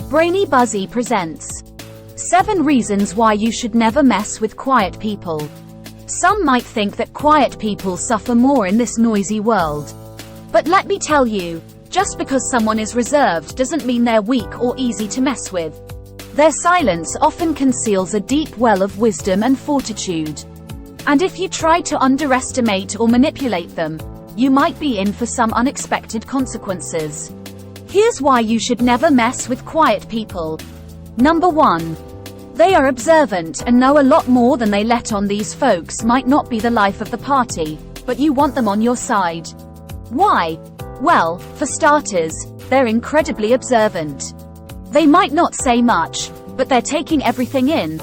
Brainy Buzzy presents 7 reasons why you should never mess with quiet people. Some might think that quiet people suffer more in this noisy world. But let me tell you, just because someone is reserved doesn't mean they're weak or easy to mess with. Their silence often conceals a deep well of wisdom and fortitude. And if you try to underestimate or manipulate them, you might be in for some unexpected consequences. Here's why you should never mess with quiet people. Number 1. They are observant and know a lot more than they let on. These folks might not be the life of the party, but you want them on your side. Why? Well, for starters, they're incredibly observant. They might not say much, but they're taking everything in.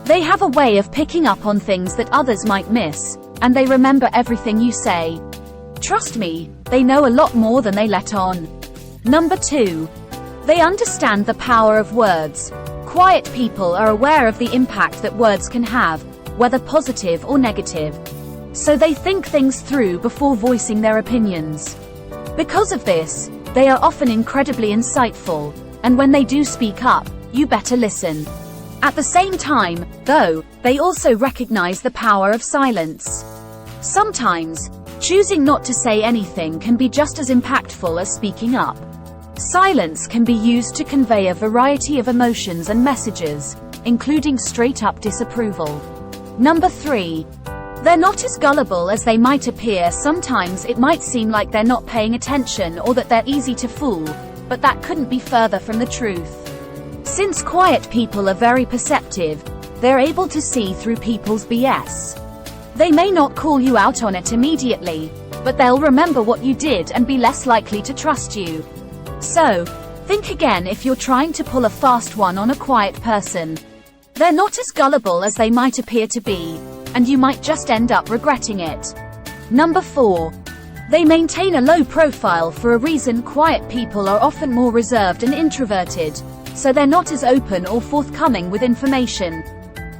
They have a way of picking up on things that others might miss, and they remember everything you say. Trust me, they know a lot more than they let on. Number 2. They understand the power of words. Quiet people are aware of the impact that words can have, whether positive or negative. So they think things through before voicing their opinions. Because of this, they are often incredibly insightful, and when they do speak up, you better listen. At the same time, though, they also recognize the power of silence. Sometimes, choosing not to say anything can be just as impactful as speaking up. Silence can be used to convey a variety of emotions and messages, including straight-up disapproval. Number 3. They're not as gullible as they might appear. Sometimes it might seem like they're not paying attention or that they're easy to fool, but that couldn't be further from the truth. Since quiet people are very perceptive, they're able to see through people's BS. They may not call you out on it immediately, but they'll remember what you did and be less likely to trust you. So, think again if you're trying to pull a fast one on a quiet person. They're not as gullible as they might appear to be, and you might just end up regretting it. Number 4. They maintain a low profile for a reason. Quiet people are often more reserved and introverted, so they're not as open or forthcoming with information.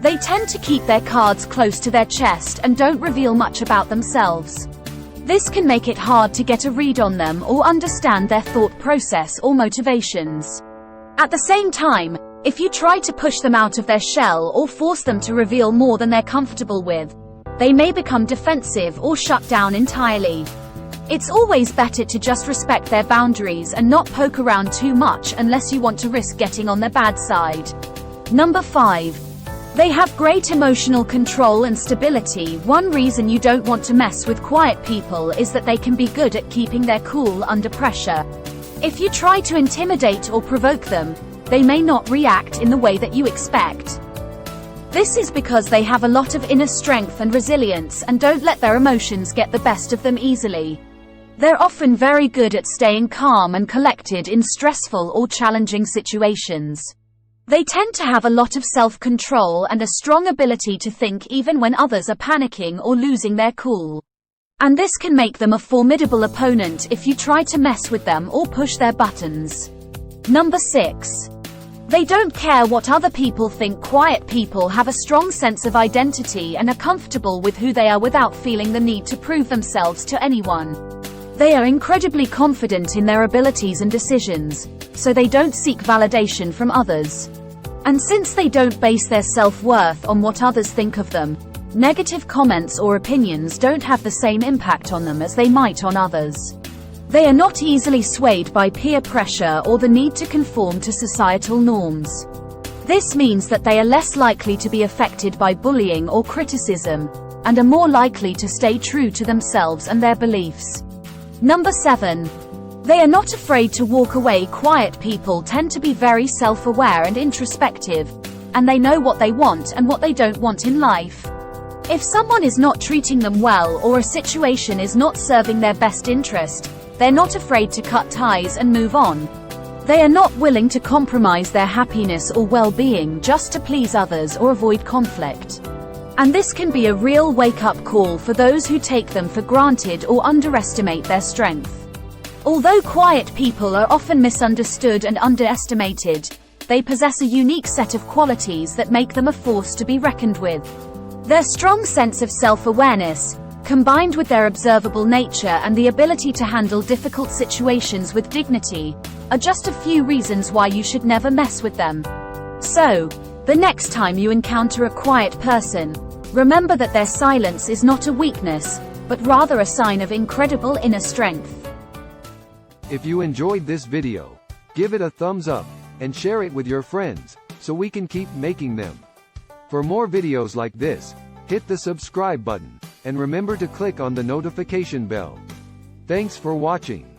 They tend to keep their cards close to their chest and don't reveal much about themselves. This can make it hard to get a read on them or understand their thought process or motivations. At the same time, if you try to push them out of their shell or force them to reveal more than they're comfortable with, they may become defensive or shut down entirely. It's always better to just respect their boundaries and not poke around too much unless you want to risk getting on their bad side. Number 5. They have great emotional control and stability. One reason you don't want to mess with quiet people is that they can be good at keeping their cool under pressure. If you try to intimidate or provoke them, they may not react in the way that you expect. This is because they have a lot of inner strength and resilience and don't let their emotions get the best of them easily. They're often very good at staying calm and collected in stressful or challenging situations. They tend to have a lot of self-control and a strong ability to think even when others are panicking or losing their cool. And this can make them a formidable opponent if you try to mess with them or push their buttons. Number 6. They don't care what other people think. Quiet people have a strong sense of identity and are comfortable with who they are without feeling the need to prove themselves to anyone. They are incredibly confident in their abilities and decisions, so they don't seek validation from others. And since they don't base their self-worth on what others think of them, negative comments or opinions don't have the same impact on them as they might on others. They are not easily swayed by peer pressure or the need to conform to societal norms. This means that they are less likely to be affected by bullying or criticism, and are more likely to stay true to themselves and their beliefs. Number 7. They are not afraid to walk away. Quiet people tend to be very self-aware and introspective, and they know what they want and what they don't want in life. If someone is not treating them well or a situation is not serving their best interest, they're not afraid to cut ties and move on. They are not willing to compromise their happiness or well-being just to please others or avoid conflict. And this can be a real wake-up call for those who take them for granted or underestimate their strength. Although quiet people are often misunderstood and underestimated, they possess a unique set of qualities that make them a force to be reckoned with. Their strong sense of self-awareness, combined with their observable nature and the ability to handle difficult situations with dignity, are just a few reasons why you should never mess with them. So, the next time you encounter a quiet person, remember that their silence is not a weakness, but rather a sign of incredible inner strength. If you enjoyed this video, give it a thumbs up, and share it with your friends, so we can keep making them. For more videos like this, hit the subscribe button, and remember to click on the notification bell. Thanks for watching.